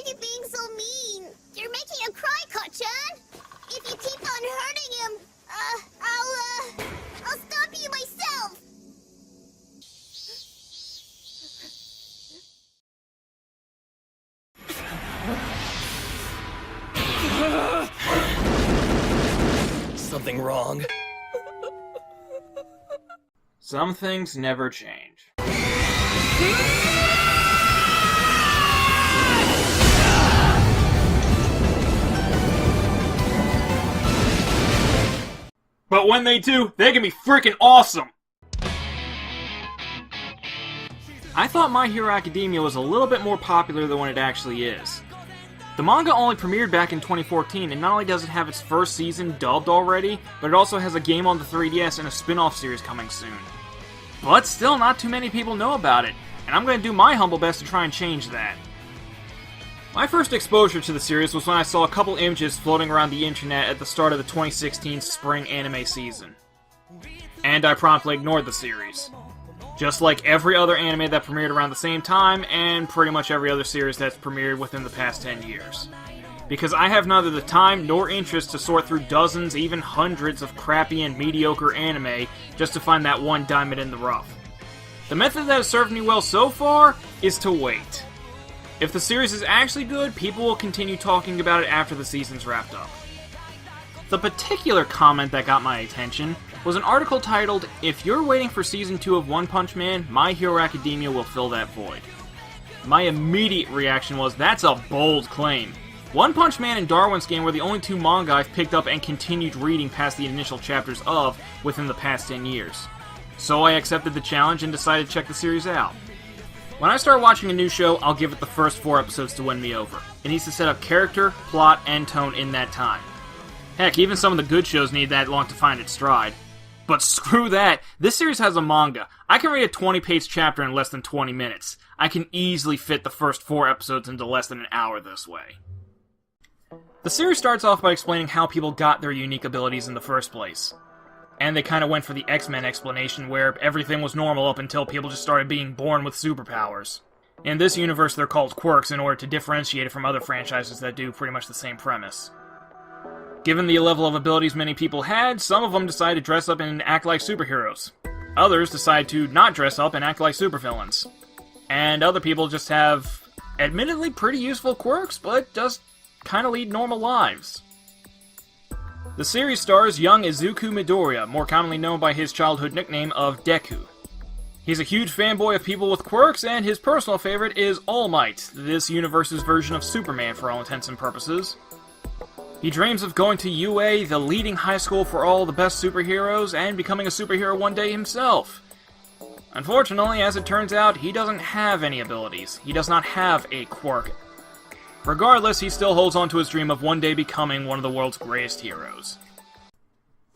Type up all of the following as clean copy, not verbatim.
are you being so mean? You're making him cry, Kacchan. If you keep on hurting him, I'll stop you myself. Something wrong. Some things never change. But when they do, they can be freaking awesome! I thought My Hero Academia was a little bit more popular than what it actually is. The manga only premiered back in 2014, and not only does it have its first season dubbed already, but it also has a game on the 3DS and a spin-off series coming soon. But still, not too many people know about it, and I'm going to do my humble best to try and change that. My first exposure to the series was when I saw a couple images floating around the internet at the start of the 2016 spring anime season. And I promptly ignored the series. Just like every other anime that premiered around the same time, and pretty much every other series that's premiered within the past 10 years. Because I have neither the time nor interest to sort through dozens, even hundreds of crappy and mediocre anime just to find that one diamond in the rough. The method that has served me well so far is to wait. If the series is actually good, people will continue talking about it after the season's wrapped up. The particular comment that got my attention was an article titled, "If you're waiting for Season 2 of One Punch Man, My Hero Academia will fill that void." My immediate reaction was, that's a bold claim. One Punch Man and Darwin's Game were the only two manga I've picked up and continued reading past the initial chapters of within the past 10 years. So I accepted the challenge and decided to check the series out. When I start watching a new show, I'll give it the first 4 episodes to win me over. It needs to set up character, plot, and tone in that time. Heck, even some of the good shows need that long to find its stride. But screw that, this series has a manga. I can read a 20-page chapter in less than 20 minutes. I can easily fit the first 4 episodes into less than an hour this way. The series starts off by explaining how people got their unique abilities in the first place. And they kind of went for the X-Men explanation where everything was normal up until people just started being born with superpowers. In this universe, they're called quirks in order to differentiate it from other franchises that do pretty much the same premise. Given the level of abilities many people had, some of them decided to dress up and act like superheroes. Others decide to not dress up and act like supervillains. And other people just have, admittedly pretty useful quirks, but just kind of lead normal lives. The series stars young Izuku Midoriya, more commonly known by his childhood nickname of Deku. He's a huge fanboy of people with quirks, and his personal favorite is All Might, this universe's version of Superman for all intents and purposes. He dreams of going to UA, the leading high school for all the best superheroes, and becoming a superhero one day himself. Unfortunately, as it turns out, he doesn't have any abilities. He does not have a quirk. Regardless, he still holds on to his dream of one day becoming one of the world's greatest heroes.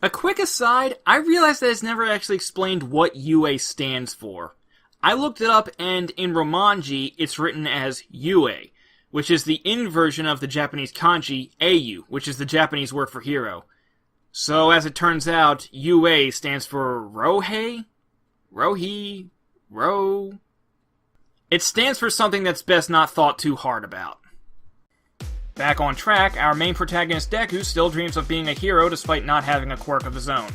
A quick aside, I realized that it's never actually explained what UA stands for. I looked it up, and in Romanji, it's written as UA, which is the inversion of the Japanese kanji, Eiyu, which is the Japanese word for hero. So, as it turns out, UA stands for Rohei? Rohi? Ro? It stands for something that's best not thought too hard about. Back on track, our main protagonist Deku still dreams of being a hero despite not having a quirk of his own.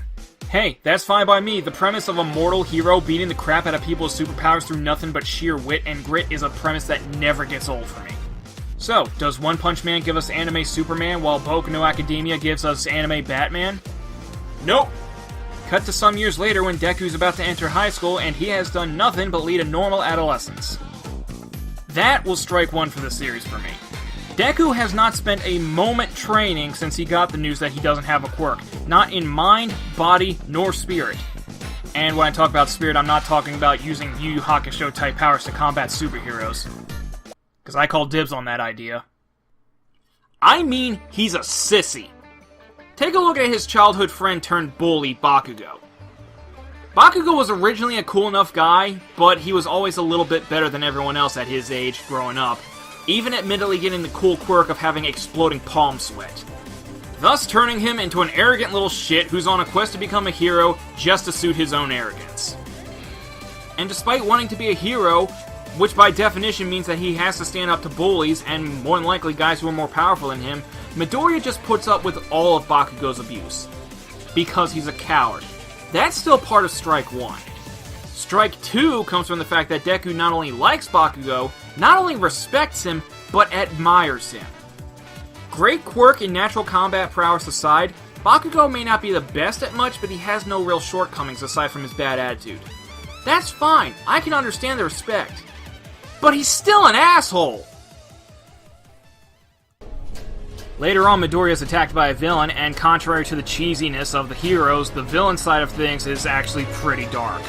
Hey, that's fine by me. The premise of a mortal hero beating the crap out of people with superpowers through nothing but sheer wit and grit is a premise that never gets old for me. So, does One Punch Man give us anime Superman while Boku no Academia gives us anime Batman? Nope! Cut to some years later when Deku's about to enter high school and he has done nothing but lead a normal adolescence. That will strike one for the series for me. Deku has not spent a moment training since he got the news that he doesn't have a quirk. Not in mind, body, nor spirit. And when I talk about spirit, I'm not talking about using Yu Yu Hakusho type powers to combat superheroes. Because I call dibs on that idea. I mean, he's a sissy. Take a look at his childhood friend turned bully, Bakugo. Bakugo was originally a cool enough guy, but he was always a little bit better than everyone else at his age growing up, even admittedly getting the cool quirk of having exploding palm sweat. Thus turning him into an arrogant little shit who's on a quest to become a hero just to suit his own arrogance. And despite wanting to be a hero, which by definition means that he has to stand up to bullies, and more than likely guys who are more powerful than him, Midoriya just puts up with all of Bakugo's abuse. Because he's a coward. That's still part of Strike 1. Strike 2 comes from the fact that Deku not only likes Bakugo, not only respects him, but admires him. Great quirk and natural combat prowess aside, Bakugo may not be the best at much, but he has no real shortcomings aside from his bad attitude. That's fine, I can understand the respect. But he's still an asshole! Later on, Midoriya is attacked by a villain, and contrary to the cheesiness of the heroes, the villain side of things is actually pretty dark.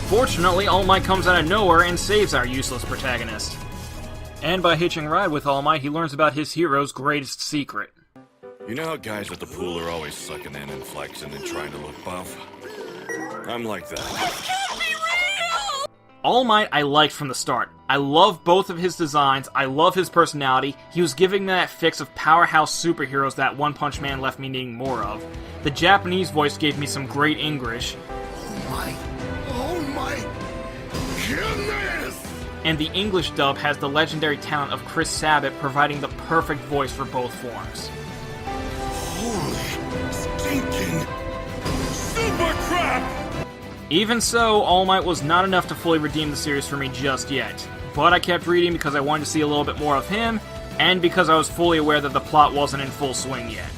Fortunately, All Might comes out of nowhere and saves our useless protagonist. And by hitching a ride with All Might, he learns about his hero's greatest secret. You know how guys at the pool are always sucking in and flexing and trying to look buff? I'm like that. All Might I liked from the start. I love both of his designs, I love his personality, he was giving me that fix of powerhouse superheroes that One Punch Man left me needing more of. The Japanese voice gave me some great English. Oh my goodness! And the English dub has the legendary talent of Chris Sabat providing the perfect voice for both forms. Holy stinking super crap! Even so, All Might was not enough to fully redeem the series for me just yet. But I kept reading because I wanted to see a little bit more of him, and because I was fully aware that the plot wasn't in full swing yet.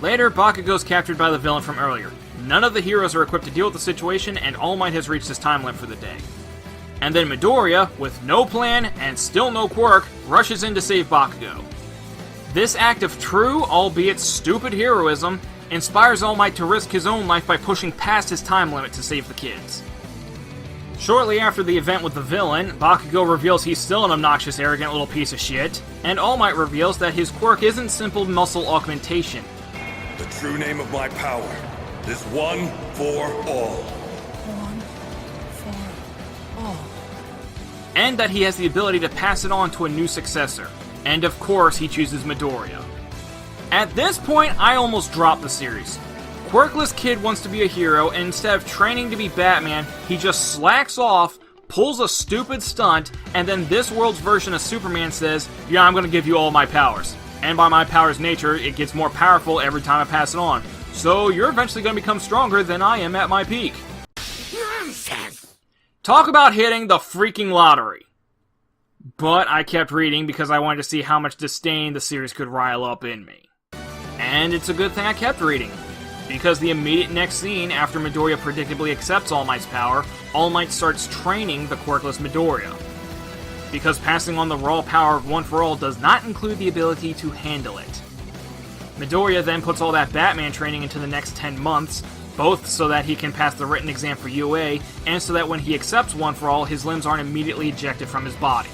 Later, Bakugo's captured by the villain from earlier. None of the heroes are equipped to deal with the situation, and All Might has reached his time limit for the day. And then Midoriya, with no plan and still no quirk, rushes in to save Bakugo. This act of true, albeit stupid heroism, inspires All Might to risk his own life by pushing past his time limit to save the kids. Shortly after the event with the villain, Bakugo reveals he's still an obnoxious, arrogant little piece of shit, and All Might reveals that his quirk isn't simple muscle augmentation. The true name of my power is One for All. And that he has the ability to pass it on to a new successor. And of course, he chooses Midoriya. At this point, I almost dropped the series. Quirkless kid wants to be a hero, and instead of training to be Batman, he just slacks off, pulls a stupid stunt, and then this world's version of Superman says, yeah, I'm gonna give you all my powers. And by my powers' nature, it gets more powerful every time I pass it on. So you're eventually gonna become stronger than I am at my peak. Nonsense! Talk about hitting the freaking lottery. But I kept reading because I wanted to see how much disdain the series could rile up in me. And it's a good thing I kept reading, because the immediate next scene after Midoriya predictably accepts All Might's power, All Might starts training the quirkless Midoriya. Because passing on the raw power of One for All does not include the ability to handle it. Midoriya then puts all that Batman training into the next 10 months, both so that he can pass the written exam for UA, and so that when he accepts One for All, his limbs aren't immediately ejected from his body.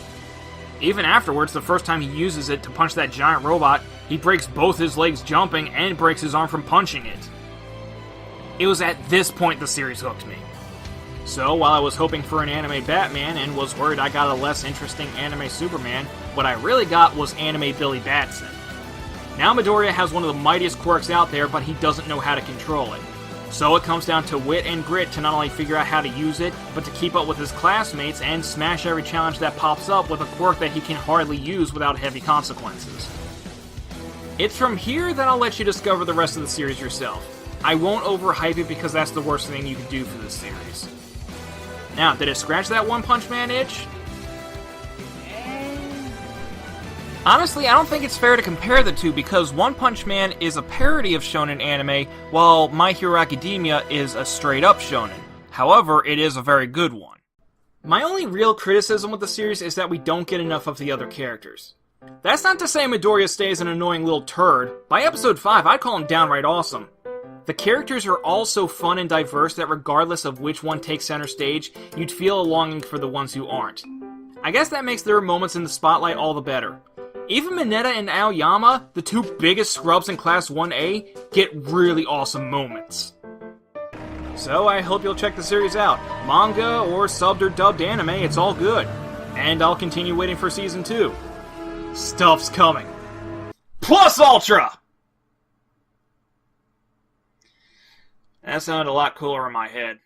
Even afterwards, the first time he uses it to punch that giant robot, he breaks both his legs jumping and breaks his arm from punching it. It was at this point the series hooked me. So, while I was hoping for an anime Batman and was worried I got a less interesting anime Superman, what I really got was anime Billy Batson. Now Midoriya has one of the mightiest quirks out there, but he doesn't know how to control it. So it comes down to wit and grit to not only figure out how to use it, but to keep up with his classmates and smash every challenge that pops up with a quirk that he can hardly use without heavy consequences. It's from here that I'll let you discover the rest of the series yourself. I won't overhype it because that's the worst thing you can do for this series. Now, did it scratch that One Punch Man itch? Honestly, I don't think it's fair to compare the two because One Punch Man is a parody of shonen anime, while My Hero Academia is a straight-up shonen. However, it is a very good one. My only real criticism with the series is that we don't get enough of the other characters. That's not to say Midoriya stays an annoying little turd. By episode 5, I'd call him downright awesome. The characters are all so fun and diverse that regardless of which one takes center stage, you'd feel a longing for the ones who aren't. I guess that makes their moments in the spotlight all the better. Even Mineta and Aoyama, the two biggest scrubs in Class 1A, get really awesome moments. So I hope you'll check the series out. Manga or subbed or dubbed anime, it's all good. And I'll continue waiting for Season 2. Stuff's coming. Plus Ultra! That sounded a lot cooler in my head.